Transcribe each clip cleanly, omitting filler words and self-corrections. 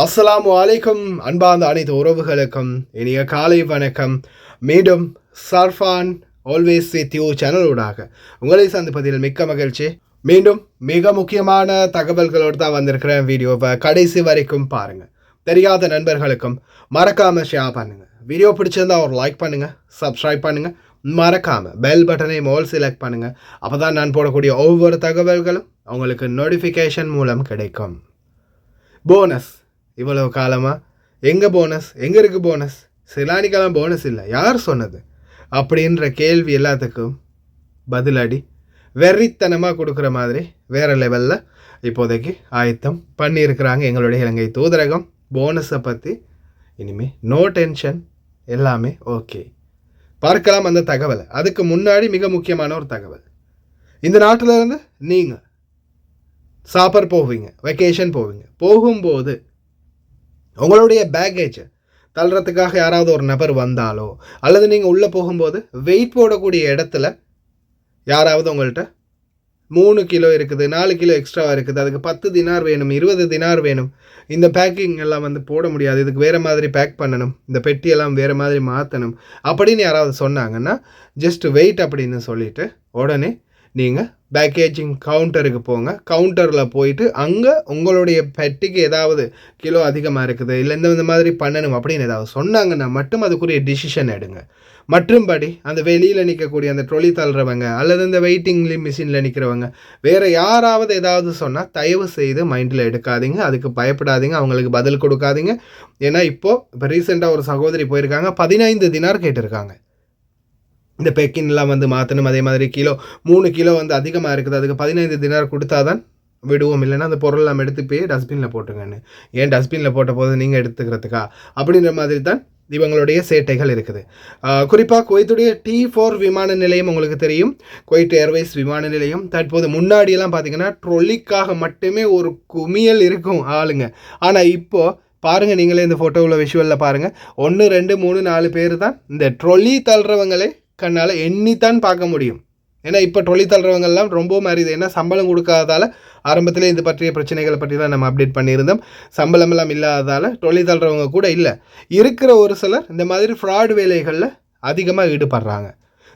அஸ்ஸலாமு அலைக்கும் அன்பார்ந்த அனைத்து உறவுகளுக்கும் இனிய காலை வணக்கம். மீண்டும் சர்ஃபான் ஆல்வேஸ் வித் யூ சேனலூடாக உங்களை சந்திப்பதில் மிக்க மகிழ்ச்சி. மீண்டும் மிக முக்கியமான தகவல்களோடு தான் வந்திருக்கிறேன். வீடியோவை கடைசி வரைக்கும் பாருங்கள். தெரியாத நண்பர்களுக்கும் மறக்காமல் ஷேர் பண்ணுங்கள். வீடியோ பிடிச்சிருந்தா ஒரு லைக் பண்ணுங்கள், சப்ஸ்கிரைப் பண்ணுங்கள், மறக்காமல் பெல் பட்டனை மோல் செலக்ட் பண்ணுங்கள். அப்போ தான் நான் போடக்கூடிய ஒவ்வொரு தகவல்களும் உங்களுக்கு நோட்டிஃபிகேஷன் மூலம் கிடைக்கும். போனஸ் இவ்வளவு காலமாக எங்கே போனஸ், எங்கே இருக்குது போனஸ், சிலானிக்கெல்லாம் போனஸ் இல்லை, யார் சொன்னது அப்படின்ற கேள்வி எல்லாத்துக்கும் பதிலடி வெறித்தனமாக கொடுக்குற மாதிரி வேறு லெவலில் இப்போதைக்கு ஆயத்தம் பண்ணியிருக்கிறாங்க எங்களுடைய இலங்கை தூதரகம். போனஸை பற்றி இனிமேல் நோ டென்ஷன், எல்லாமே ஓகே. பார்க்கலாம் அந்த தகவலை. அதுக்கு முன்னாடி மிக முக்கியமான ஒரு தகவல். இந்த நாட்டில் இருந்து நீங்கள் சாப்பர் போவீங்க, வெக்கேஷன் போவீங்க. போகும்போது உங்களுடைய பேக்கேஜை தள்ளுறதுக்காக யாராவது ஒரு நபர் வந்தாலோ, அல்லது நீங்கள் உள்ளே போகும்போது வெயிட் போடக்கூடிய இடத்துல யாராவது உங்கள்கிட்ட 3 கிலோ இருக்குது, 4 கிலோ எக்ஸ்ட்ராவாக இருக்குது, அதுக்கு 10 தினார் வேணும், 20 தினார் வேணும், இந்த பேக்கிங் எல்லாம் போட முடியாது, இதுக்கு வேறு மாதிரி பேக் பண்ணணும், இந்த பெட்டியெல்லாம் வேறு மாதிரி மாற்றணும் அப்படின்னு யாராவது சொன்னாங்கன்னா ஜஸ்ட் வெயிட் அப்படின்னு சொல்லிவிட்டு உடனே நீங்கள் பேக்கேஜிங் கவுண்டருக்கு போங்க. கவுண்டரில் போயிட்டு அங்கே உங்களுடைய பெட்டிக்கு ஏதாவது கிலோ அதிகமாக இருக்குது, இல்லை இந்த மாதிரி பண்ணணும் அப்படின்னு ஏதாவது சொன்னாங்கன்னா மட்டும் அதுக்குரிய டிசிஷன் எடுங்க. மற்றும்படி அந்த வெளியில் நிற்கக்கூடிய அந்த ட்ரொலி தள்ளுறவங்க அல்லது இந்த வெயிட்டிங் மிஷினில் நிற்கிறவங்க வேறு யாராவது ஏதாவது சொன்னால் தயவு செய்து மைண்டில் எடுக்காதீங்க, அதுக்கு பயப்படாதீங்க, அவங்களுக்கு பதில் கொடுக்காதீங்க. ஏன்னா இப்போ ரீசெண்டாக ஒரு சகோதரி போயிருக்காங்க, 15 தினார் கேட்டிருக்காங்க. இந்த பேக்கின்லாம் மாற்றணும். அதே மாதிரி 3 கிலோ அதிகமாக இருக்குது, அதுக்கு 15 தினார் கொடுத்தா தான் விடுவோம், இல்லைன்னா அந்த பொருளெல்லாம் எடுத்து போய் டஸ்ட்பினில் போட்டுங்கன்னு. ஏன் டஸ்ட்பினில் போட்ட போது நீங்கள் எடுத்துக்கிறதுக்கா அப்படின்ற மாதிரி தான் இவங்களுடைய சேட்டைகள் இருக்குது. குறிப்பாக குவைத்துடைய T4 விமான நிலையம் உங்களுக்கு தெரியும், குவைட் ஏர்வேஸ் விமான நிலையம். தற்போது முன்னாடியெல்லாம் பார்த்திங்கன்னா ட்ரொலிக்காக மட்டுமே ஒரு குமியல் இருக்கும் ஆளுங்க. ஆனால் இப்போது பாருங்கள், நீங்களே இந்த ஃபோட்டோவில் விஷுவலில் பாருங்கள், 1 2 3 4 பேர் தான் இந்த ட்ரொலி தள்ளுறவங்களே கண்ணால் எண்ணித்தான் பார்க்க முடியும். ஏன்னா இப்போ ட்ரொலி தள்ளுறவங்கெல்லாம் ரொம்பவும் அறியுது. ஏன்னா சம்பளம் கொடுக்காததால் ஆரம்பத்தில் இது பற்றிய பிரச்சனைகளை பற்றி தான் நம்ம அப்டேட் பண்ணியிருந்தோம். சம்பளமெல்லாம் இல்லாததால் ட்ரொலி தள்ளுறவங்க கூட இல்லை. இருக்கிற ஒரு சிலர் இந்த மாதிரி ஃப்ராட் வேலைகளில் அதிகமாக ஈடுபடுறாங்க.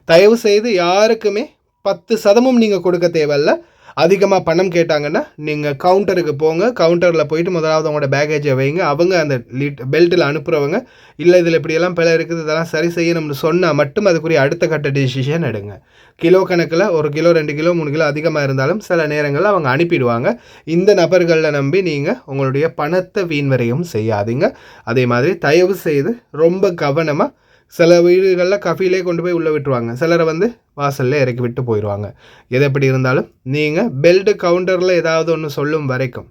தயவு செய்து யாருக்குமே 10% நீங்கள் கொடுக்க தேவையில்லை. அதிகமாக பணம் கேட்டாங்கன்னா நீங்கள் கவுண்டருக்கு போங்க. கவுண்டரில் போயிட்டு முதலாவது அவங்களோட பேக்கேஜை வைங்க. அவங்க அந்த பெல்ட்டில் அனுப்புகிறவங்க இல்லை இதில் இப்படியெல்லாம் பிழை இருக்குது, இதெல்லாம் சரி செய்யணும்னு சொன்னால் மட்டும் அதுக்குரிய அடுத்த கட்ட டிசிஷன் எடுங்க. கிலோ கணக்கில் 1 கிலோ 2 கிலோ 3 கிலோ அதிகமாக இருந்தாலும் சில நேரங்களில் அவங்க அனுப்பிடுவாங்க. இந்த நபர்களில் நம்பி நீங்கள் உங்களுடைய பணத்தை வீண்வரையும் செய்யாதீங்க. அதே மாதிரி தயவு செய்து ரொம்ப கவனமாக, சில வீடுகளில் கஃபிலே கொண்டு போய் உள்ளே விட்டுருவாங்க, சிலரை வாசலில் இறக்கி விட்டு போயிடுவாங்க. எது எப்படி இருந்தாலும் நீங்கள் பெல்ட்டு கவுண்டரில் ஏதாவது ஒன்று சொல்லும் வரைக்கும்,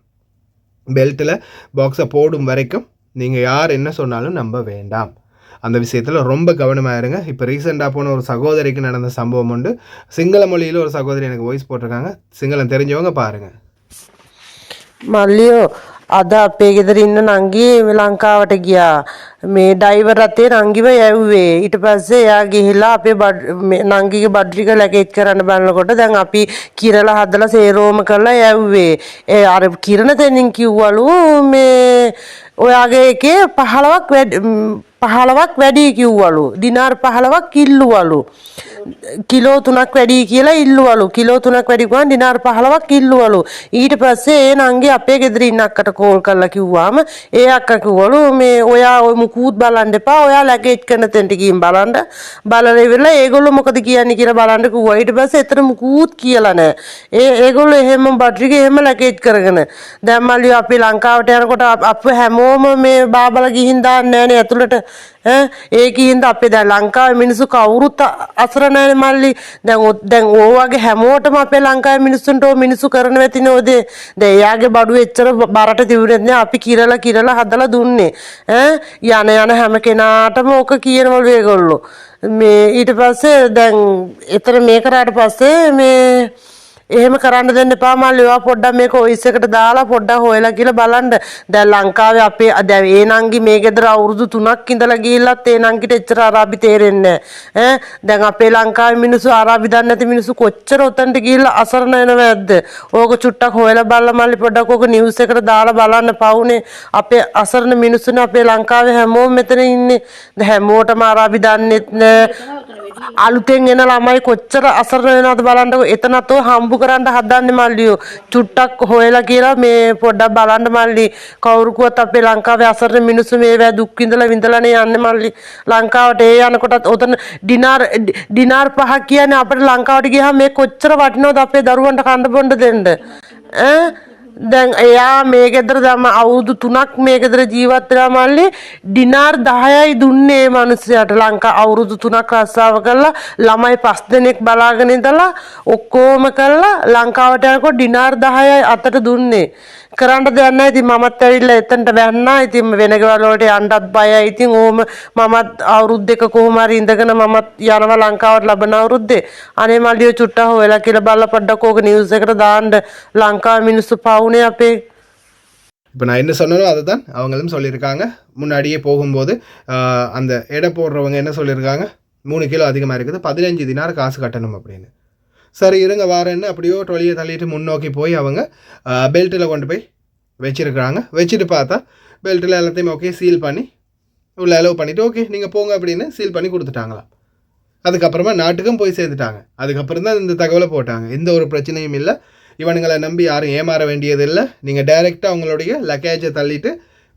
பெல்ட்டில் பாக்ஸை போடும் வரைக்கும் நீங்கள் யார் என்ன சொன்னாலும் நம்ப வேண்டாம். அந்த விஷயத்தில் ரொம்ப கவனமாக இருங்க. இப்போ ரீசெண்டாக போன ஒரு சகோதரிக்கு நடந்த சம்பவம் உண்டு. சிங்கள மொழியில் ஒரு சகோதரி எனக்கு வாய்ஸ் போட்டிருக்காங்க, சிங்களம் தெரிஞ்சவங்க பாருங்கள். මල්ලියෝ අද අපේ ගෙදර ඉන්න නංගි ලංකාවට ගියා. මේ ඩයිවර් රථේ නංගිව යැව්වේ. ඊට පස්සේ එයා ගිහිල්ලා අපේ නංගිගේ බඩ්රික ලැකේජ් කරන්න බලනකොට දැන් අපි කිරලා හදලා සේරෝම කරලා යැව්වේ. ඒ අර කිරණ තෙනින් කිව්වලු මේ ඔයාගේ එකේ 15ක් වැඩි කිව්වලු. දිනාර් 15ක් ඉල්ලුවලු. කිලෝ 3ක් වැඩි කියලා ඉල්ලුවලු. කිලෝ 3ක් වැඩි ගුවන් දිනාර් 15ක් ඉල්ලුවලු. ඊට පස්සේ ඒ නංගි අපේ ගෙදර ඉන්න අක්කට කෝල් කරලා කිව්වාම ඒ අක්කා කිව්වලු මේ ඔයා ඔය මුකුත් බලන්න එපා, ඔයා ලැකේජ් කරන තැනට ගිහින් බලන්න. බලලා ඉවරලා ඒගොල්ලෝ මොකද කියන්නේ කියලා බලන්න කිව්වා. ඊට පස්සේ එතන මුකුත් කියලා නැහැ. ඒගොල්ලෝ එහෙම බඩ්රිගේ එහෙම ලැකේජ් කරගෙන දැන් මල්ලියෝ අපි ලංකාවට යනකොට අප හැමෝම මේ බාබලා ගිහින් දාන්නේ නැහනේ ඇතුළට. ඒකින්ද අපේ දැන් ලංකාවේ මිනිස්සු කවුරුත් අසරණයි මල්ලි. දැන් ඕවාගේ හැමෝටම අපේ ලංකාවේ මිනිස්සුන්ට මිනිස්සු කරන වෙතිනේ ඔය දේ. දැන් එයාගේ බඩුව එච්චර බරට තිබුණේ නැහැ, අපි කිරලා හදලා දුන්නේ. යන හැම කෙනාටම ඕක කියනවලු ඒගොල්ලෝ. මේ ඊට පස්සේ දැන් එතන මේ කරාට පස්සේ මේ එහෙම කරන්න දෙන්න එපා මල්ලි. ඔයා පොඩ්ඩක් මේක වොයිස් එකට දාලා පොඩ්ඩක් හොයලා කියලා බලන්න. දැන් ලංකාවේ අපේ දැන් ඒ නංගි මේ ගෙදර අවුරුදු 3ක් ඉඳලා ගිහිල්ලත් ඒ නංගිට එච්චර අරාබි තේරෙන්නේ නැහැ. දැන් අපේ ලංකාවේ මිනිස්සු අරාබි දන්නේ නැති මිනිස්සු කොච්චර උතන්ට ගිහිල්ලා අසරණ වෙනවද? ඕක චුට්ටක් හොයලා බලලා මල්ලි පොඩ්ඩක් ඕක නිවුස් එකට දාලා බලන්න පවුනේ. අපේ අසරණ මිනිස්සුනේ අපේ ලංකාවේ හැමෝම මෙතන ඉන්නේ. දැන් හැමෝටම අරාබි දන්නෙත් නැහැ. අලුතෙන් එන ළමයි කොච්චර අසරණ වෙනවද බලන්නකො. එතනත් ඔය හම්බු කරන්න හදන්නේ මල්ලියෝ. චුට්ටක් හොයලා කියලා මේ පොඩ්ඩක් බලන්න මල්ලි. කවුරුකුවත් අපේ ලංකාවේ අසරණ මිනිස්සු මේවා දුක් විඳලානේ යන්නේ මල්ලි. ලංකාවට ඒ යනකොටත් ඔතන ඩිනාර් 5 කියන්නේ අපිට ලංකාවට ගියාම මේ කොච්චර වටිනවද අපේ දරුවන්ට කන්න බොන්න දෙන්න. දැන් එයා මේ ගෙදර දැන් අවුරුදු 3ක් මේ ගෙදර ජීවත් වෙලා මල්ලි ඩිනාර් 10යි දුන්නේ මේ මිනිස්සයාට. ලංකා අවුරුදු 3ක් රස්සාව කරලා ළමයි 5 දෙනෙක් බලාගෙන ඉඳලා ඔක්කොම කරලා ලංකාවට යනකොට ඩිනාර් 10යි අතට දුන්නේ. කරන්න දෙයක් නැහැ. ඉතින් මමත් ඇවිල්ලා එතනට වැන්නා. ඉතින් වෙන ගෙවල් වලට යන්නත් බයයි. ඉතින් ඕම මමත් අවුරුදු දෙක කොහොම හරි ඉඳගෙන මමත් යනවා ලංකාවට ලබන අවුරුද්දේ. අනේ මල්ලියෝ චුට්ටක් හොයලා කියලා බලලා පොඩ්ඩක් ඕක නිවුස් එකට දාන්න. ලංකාවේ මිනිස්සු පවුනේ අපේ. இப்போ நான் என்ன சொன்னனோ அதை தான் அவங்களும் சொல்லியிருக்காங்க. முன்னாடியே போகும்போது அந்த எடை போடுறவங்க என்ன சொல்லியிருக்காங்க, 3 கிலோ அதிகமாக இருக்குது, 15 தினார் காசு கட்டணும் அப்படின்னு. சரி இருங்க வாரேன்னு அப்படியோ ட்ரொலியை தள்ளிட்டு முன்னோக்கி போய் அவங்க பெல்ட்டில் கொண்டு போய் வச்சுருக்குறாங்க. வச்சுட்டு பார்த்தா பெல்ட்டில் எல்லாத்தையும் ஓகே சீல் பண்ணி உள்ள அலோவ் பண்ணிவிட்டு ஓகே நீங்கள் போங்க அப்படின்னு சீல் பண்ணி கொடுத்துட்டாங்களாம். அதுக்கப்புறமா நாட்டுக்கும் போய் சேர்ந்துட்டாங்க. அதுக்கப்புறம் தான் இந்த தகவலை போட்டாங்க. எந்த ஒரு பிரச்சனையும் இல்லை, இவனுங்களை நம்பி யாரும் ஏமாற வேண்டியதில்லை, நீங்கள் டைரெக்டாக அவங்களுடைய லக்கேஜை தள்ளிட்டு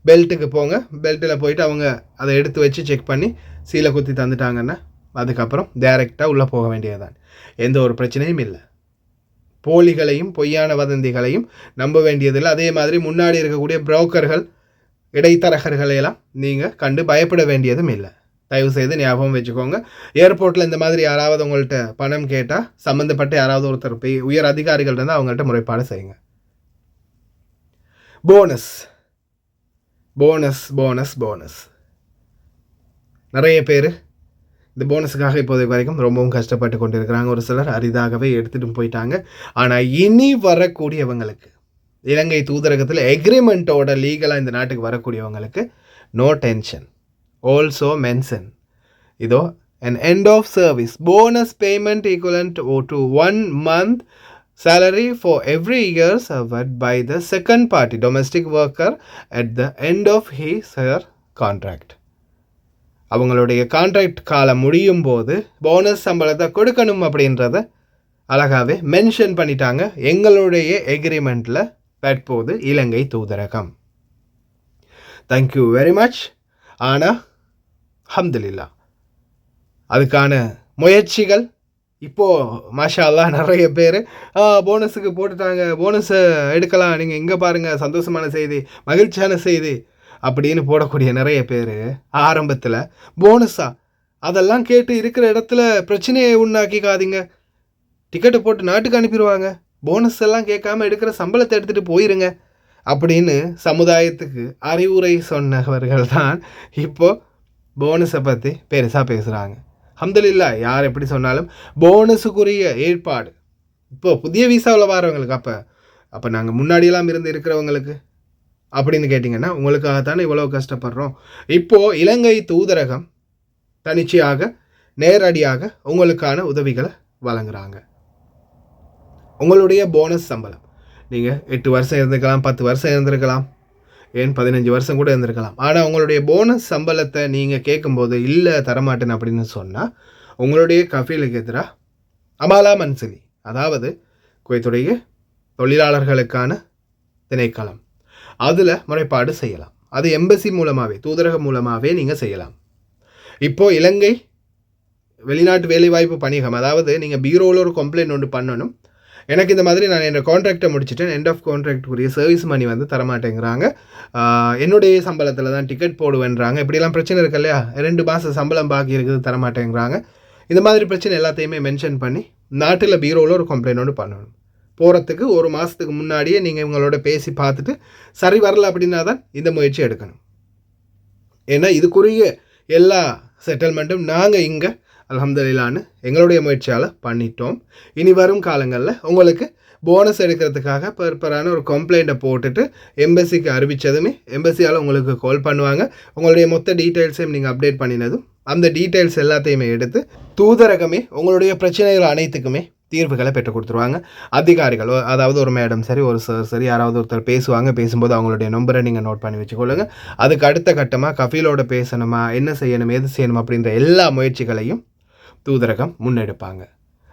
பெல்ட்டுக்கு போங்க, பெல்ட்டில் போயிட்டு அவங்க அதை எடுத்து வச்சு செக் பண்ணி சீலை குத்தி தந்துட்டாங்கன்னா அதுக்கப்புறம் டைரெக்டாக உள்ளே போக வேண்டியதுதான். எந்த ஒரு பிரச்சனையும் இல்லை. போலிகளையும் பொய்யான வதந்திகளையும் நம்ப வேண்டியதில்லை. அதே மாதிரி முன்னாடி இருக்கக்கூடிய புரோக்கர்கள் இடைத்தரகர்களையெல்லாம் நீங்கள் கண்டு பயப்பட வேண்டியதும் இல்லை. தயவு செய்து ஞாபகம் வச்சுக்கோங்க. ஏர்போர்ட்டில் இந்த மாதிரி யாராவது உங்கள்கிட்ட பணம் கேட்டால் சம்மந்தப்பட்ட யாராவது ஒருத்தர் போய் உயர் அதிகாரிகள் இருந்தால் அவங்கள்ட்ட முறைப்பாடு செய்யுங்க. போனஸ் போனஸ் போனஸ் போனஸ் நிறைய பேர் இந்த போனஸுக்காக இப்போதைக்கு வரைக்கும் ரொம்பவும் கஷ்டப்பட்டு கொண்டு இருக்கிறாங்க. ஒரு சிலர் அரிதாகவே எடுத்துகிட்டு போயிட்டாங்க. ஆனால் இனி வரக்கூடியவங்களுக்கு, இலங்கை தூதரகத்தில் எக்ரிமெண்ட்டோட லீகலாக இந்த நாட்டுக்கு வரக்கூடியவங்களுக்கு நோ டென்ஷன். Also mention இதோ an end of service bonus payment equivalent to 1 month salary for every year served by the second party domestic worker at the end of his her contract. அவங்களுடைய contract காலம் முடியும் போது bonus சம்பளத்தை கொடுக்கணும் அப்படின்றத அழகாகவே mention பண்ணிட்டாங்க எங்களுடைய எக்ரிமெண்ட்டில் தற்போது இலங்கை தூதரகம். Thank you very much. ஆனால் அல்ஹம்துலில்லாஹ் அதுக்கான முயற்சிகள் இப்போது மாஷா அல்லாஹ் நிறைய பேர் போனஸுக்கு போட்டுட்டாங்க, போனஸை எடுக்கலாம், நீங்கள் இங்கே பாருங்கள் சந்தோஷமான செய்தி, மகிழ்ச்சியான செய்தி அப்படின்னு போடக்கூடிய நிறைய பேர் ஆரம்பத்தில் போனஸா அதெல்லாம் கேட்டு இருக்கிற இடத்துல பிரச்சனையை உண்டாக்கிக்காதீங்க. டிக்கெட்டை போட்டு நாட்டுக்கு அனுப்பிடுவாங்க, போனஸ் எல்லாம் கேட்காம எடுக்கிற சம்பளத்தை எடுத்துகிட்டு போயிருங்க அப்படின்னு சமுதாயத்துக்கு அறிவுரை சொன்னவர்கள் தான் இப்போது போனஸை பற்றி பெருசாக பேசுகிறாங்க. அல்ஹம்துலில்லாஹ் யார் எப்படி சொன்னாலும் போனஸுக்குரிய ஏற்பாடு இப்போது புதிய விசாவில் வரவங்களுக்கு அப்போ நாங்கள் முன்னாடியெல்லாம் இருந்து இருக்கிறவங்களுக்கு அப்படின்னு கேட்டிங்கன்னா உங்களுக்காகத்தானே இவ்வளோ கஷ்டப்படுறோம். இப்போது இலங்கை தூதரகம் தனிச்சையாக நேரடியாக உங்களுக்கான உதவிகளை வழங்குறாங்க. உங்களுடைய போனஸ் சம்பளம் நீங்கள் 8 வருஷம் இருந்திருக்கலாம், 10 வருஷம் இருந்திருக்கலாம், ஏன் 15 வருஷம் கூட இருந்திருக்கலாம். ஆனால் உங்களுடைய போனஸ் சம்பளத்தை நீங்கள் கேட்கும்போது இல்லை தரமாட்டேன் அப்படின்னு சொன்னால் உங்களுடைய கஃபீலுக்கு எதிராக அமாலா மன்சிலி, அதாவது குவைத்துடைய தொழிலாளர்களுக்கான திணைக்களம், அதில் முறைப்பாடு செய்யலாம். அது எம்பசி மூலமாகவே, தூதரகம் மூலமாகவே நீங்கள் செய்யலாம். இப்போது இலங்கை வெளிநாட்டு வேலைவாய்ப்பு பணியகம், அதாவது நீங்கள் பீரோவில் ஒரு கம்ப்ளைண்ட் ஒன்று பண்ணணும், எனக்கு இந்த மாதிரி நான் என்னோடய கான்ட்ராக்டை முடிச்சுட்டேன், எண்ட் ஆஃப் கான்ட்ராக்டுக்குரிய சர்வீஸ் மணி வந்து தரமாட்டேங்கிறாங்க, என்னுடைய சம்பளத்தில் தான் டிக்கெட் போடுவேன்றாங்க, இப்படிலாம் பிரச்சனை இருக்கு இல்லையா, 2 மாதம் சம்பளம் பாக்கி இருக்குது தரமாட்டேங்கிறாங்க. இந்த மாதிரி பிரச்சனை எல்லாத்தையுமே மென்ஷன் பண்ணி நாட்டில் பீரோவில் ஒரு கம்ப்ளைண்ட் ஒன்று பண்ணணும். போகிறதுக்கு 1 மாதத்துக்கு முன்னாடியே நீங்கள் இவங்களோட பேசி பார்த்துட்டு சரி வரல அப்படின்னா தான் இந்த முயற்சி எடுக்கணும். ஏன்னா இதுக்குரிய எல்லா செட்டில்மெண்ட்டும் நாங்கள் இங்கே அல்ஹம்துலில்லாஹ்னு எங்களுடைய முயற்சியால் பண்ணிட்டோம். இனி வரும் காலங்களில் உங்களுக்கு போனஸ் எடுக்கிறதுக்காக பர்பரான ஒரு கம்ப்ளைண்ட்டை போட்டுட்டு எம்பசிக்கு அறிவித்ததுமே எம்பசியால் உங்களுக்கு கால் பண்ணுவாங்க. உங்களுடைய மொத்த டீட்டெயில்ஸையும் நீங்கள் அப்டேட் பண்ணினதும் அந்த டீட்டெயில்ஸ் எல்லாத்தையுமே எடுத்து தூதரகமே உங்களுடைய பிரச்சனைகள் அனைத்துக்குமே தீர்வுகளை பெற்றுக் கொடுத்துருவாங்க. அதிகாரிகள், அதாவது ஒரு மேடம் சரி, ஒரு சார் சரி, யாராவது ஒருத்தர் பேசுவாங்க. பேசும்போது அவங்களுடைய நம்பரை நீங்கள் நோட் பண்ணி வச்சுக்கொள்ளுங்க. அதுக்கு அடுத்த கட்டமாக கஃபீலோட பேசணுமா, என்ன செய்யணும், எது செய்யணும் அப்படின்ற எல்லா முயற்சிகளையும் தூதரகம் முன்னெடுப்பாங்க.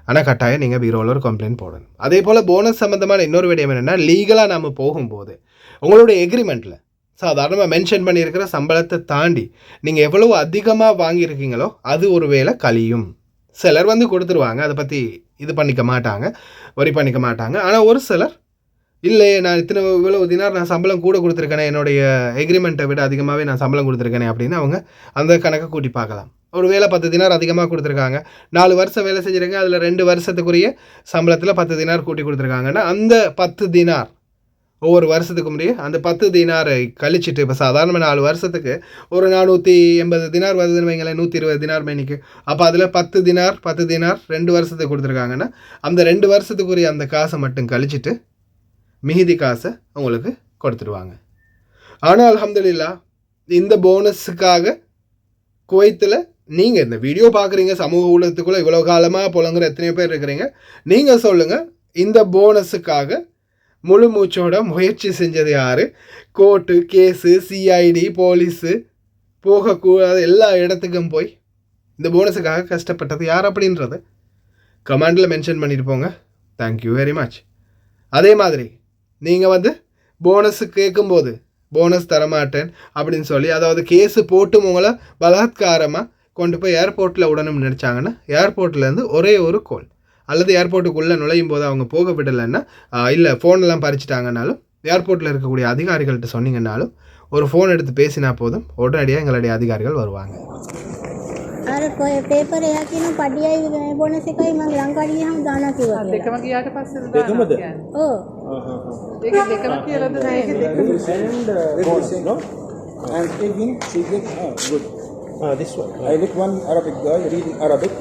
ஆனால் கட்டாயம் நீங்கள் பீரோவில் ஒரு கம்ப்ளைண்ட் போடணும். அதே போல் போனஸ் சம்மந்தமான இன்னொரு விடயம் என்னென்னா, லீகலாக நம்ம போகும்போது உங்களுடைய எக்ரிமெண்ட்டில் சாதாரணமாக மென்ஷன் பண்ணியிருக்கிற சம்பளத்தை தாண்டி நீங்கள் எவ்வளவு அதிகமாக வாங்கியிருக்கீங்களோ அது ஒரு வேளை கழியும். சிலர் வந்து கொடுத்துருவாங்க, அதை பற்றி இது பண்ணிக்க மாட்டாங்க, வரி பண்ணிக்க மாட்டாங்க. ஆனால் ஒரு சிலர் இல்லை, நான் இவ்வளவு தினார் நான் சம்பளம் கூட கொடுத்துருக்கேனே, என்னுடைய எக்ரிமெண்ட்டை விட அதிகமாகவே நான் சம்பளம் கொடுத்துருக்கேனே அப்படின்னு அவங்க அந்த கணக்கை கூட்டி பார்க்கலாம். ஒரு வேளை 10 தினார் அதிகமாக கொடுத்துருக்காங்க, 4 வருஷம் வேலை செஞ்சுருக்காங்க, அதில் 2 வருஷத்துக்குரிய சம்பளத்தில் 10 தினார் கூட்டி கொடுத்துருக்காங்கன்னா அந்த 10 தினார் ஒவ்வொரு வருஷத்துக்கு முடியும் அந்த 10 தினாரை கழிச்சிட்டு, இப்போ சாதாரணமாக 4 வருஷத்துக்கு ஒரு 480 தினார் வருதுன்னு வைங்களேன், 120 தினார் மேனிக்கு. அப்போ அதில் 10 தினார் 2 வருஷத்துக்கு கொடுத்துருக்காங்கன்னா அந்த 2 வருஷத்துக்குரிய அந்த காசை மட்டும் கழிச்சிட்டு மிகுதி காசை உங்களுக்கு கொடுத்துடுவாங்க. ஆனால் அல்ஹம்துலில்லாஹ் இந்த போனஸுக்காக குவைத்தில் நீங்கள் இந்த வீடியோ பார்க்குறீங்க, சமூக ஊடகத்துக்குள்ளே இவ்வளோ காலமாக புலங்குற எத்தனையோ பேர் இருக்கிறீங்க. நீங்கள் சொல்லுங்கள், இந்த போனஸுக்காக முழு மூச்சோட முயற்சி செஞ்சது யார்? கோர்ட்டு கேஸு, சிஐடி, போலீஸு, போகக்கூடாத எல்லா இடத்துக்கும் போய் இந்த போனஸுக்காக கஷ்டப்பட்டது யார் அப்படின்றது கமெண்டில் மென்ஷன் பண்ணிட்டு போங்க. Thank you very much. அதே மாதிரி நீங்கள் வந்து போனஸு கேட்கும்போது போனஸ் தரமாட்டேன் அப்படின்னு சொல்லி, அதாவது கேஸு போட்டு உங்களை பலாத்காரமாக கொண்டு போய் ஏர்போர்ட்டில் விடணும்னு நினச்சாங்கன்னா ஏர்போர்ட்லேருந்து ஒரே ஒரு கால், அல்லது ஏர்போர்ட்டுக்குள்ளே நுழையும் போது அவங்க போக விடலைன்னா, இல்லை ஃபோனெல்லாம் பறிச்சிட்டாங்கன்னாலும் ஏர்போர்ட்டில் இருக்கக்கூடிய அதிகாரிகள்கிட்ட சொன்னீங்கன்னாலும் ஒரு ஃபோன் எடுத்து பேசினா போதும், உடனடியாக எங்களுடைய அதிகாரிகள் வருவாங்க. අර කොයි පේපර් එකක් කියන පඩියයි බෝනස් එකයි මම ලංකාවට ගියාම දානවා කිව්වා කියලා. දෙකම ගියාට පස්සේ දානවා කියන්නේ. ඔව්. ඒක දෙකම කියලාද නැහැ ඒක දෙකම. And bonus, no? And even she get good. This one. I look one Arabic guy reading Arabic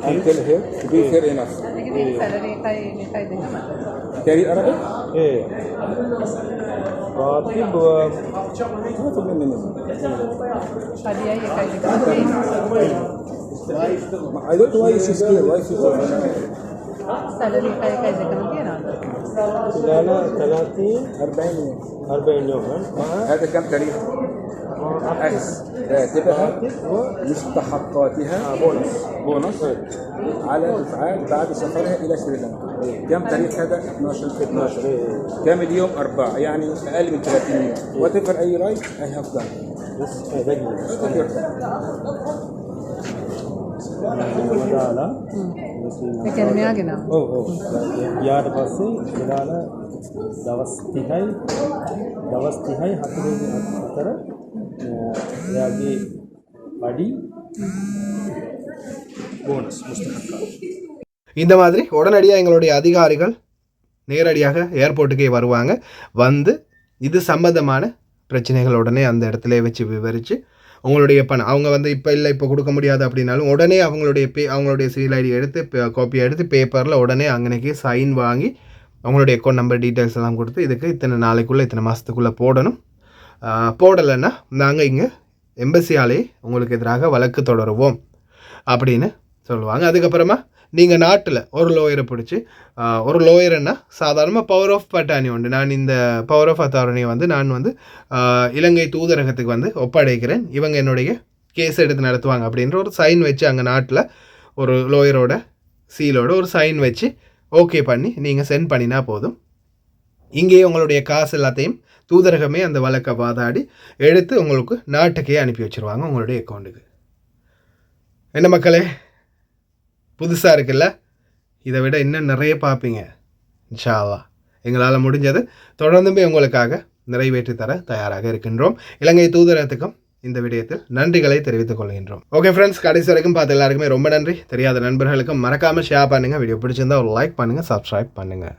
and tell her to be fair enough. ඒකේ සැලරි එකයි දෙකම. Carry Arabic? راتب Not a minimum. පඩියයි එකයි දෙකම. I don't know why she's scared. Why she's so salary එකයි දෙකම කියනවා. خلال 30 40 40 يوما هذا كم تاريخ؟ أكس راتبها مستحقاتها بونص على دفعات بعد سفرها إلى سريلانكا. كم تاريخ هذا؟ 12 كم اليوم؟ 4 يعني أقل من 30 يوم. whatever I write I have done. مدالا ඒ කියන්නේ මෙයාගේ නම. යාට පස්සේ خلال දවස් 30යි 40 අතර එයාගේ படி போனஸ் முஸ்தகா. இந்த மாதிரி உடனடியாக எங்களுடைய அதிகாரிகள் நேரடியாக ஏர்போர்ட்டுக்கே வருவாங்க. வந்து இது சம்பந்தமான பிரச்சனைகள் உடனே அந்த இடத்துல வச்சு விவரித்து உங்களுடைய பணம் அவங்க வந்து இப்போ கொடுக்க முடியாது அப்படின்னாலும் உடனே அவங்களுடைய சீல் ஐடி எடுத்து காப்பியை எடுத்து பேப்பரில் உடனே அங்கனைக்கு சைன் வாங்கி அவங்களுடைய அக்கௌண்ட் நம்பர் டீட்டெயில்ஸ் எல்லாம் கொடுத்து இதுக்கு இத்தனை நாளைக்குள்ளே இத்தனை மாதத்துக்குள்ளே போடணும், போடலைன்னா நாங்கள் இங்கே எம்பசியாலே உங்களுக்கு எதிராக வழக்கு தொடருவோம் அப்படின்னு சொல்லுவாங்க. அதுக்கப்புறமா நீங்கள் நாட்டில் ஒரு லோயரை பிடிச்சி, ஒரு லோயர்னா சாதாரணமாக பவர் ஆஃப் பட்டாணி உண்டு. நான் இந்த பவர் ஆஃப் அத்தாரிட்டியை வந்து நான் வந்து இலங்கை தூதரகத்துக்கு வந்து ஒப்படைக்கிறேன், இவங்க என்னுடைய கேஸ் எடுத்து நடத்துவாங்க அப்படின்ற ஒரு சைன் வச்சு அங்கே நாட்டில் ஒரு லோயரோட சீலோட ஒரு சைன் வச்சு ஓகே பண்ணி நீங்கள் சென்ட் பண்ணினா போதும். இங்கேயே உங்களுடைய காசு எல்லாத்தையும் தூதரகமே அந்த வழக்கை வாதாடி எடுத்து உங்களுக்கு நாட்டுக்கே அனுப்பி வச்சுருவாங்க உங்களுடைய அக்கௌண்ட்டுக்கு. என்ன மக்களே, புதுசாக இருக்குல்ல? இதை விட இன்னும் நிறைய பார்ப்பீங்க இன்ஷா அல்லாஹ். எங்களால் முடிஞ்சது தொடர்ந்துமே உங்களுக்காக நிறைவேற்றி தர தயாராக இருக்கின்றோம். இலங்கை தூதரகத்துக்கும் இந்த விடயத்தில் நன்றிகளை தெரிவித்துக் கொள்கின்றோம். ஓகே ஃப்ரெண்ட்ஸ், கடைசி வரைக்கும் பார்த்து எல்லாருக்குமே ரொம்ப நன்றி. தெரியாத நண்பர்களுக்கும் மறக்காமல் ஷேர் பண்ணுங்கள். வீடியோ பிடிச்சிருந்தா ஒரு லைக் பண்ணுங்கள், சப்ஸ்கிரைப் பண்ணுங்கள்.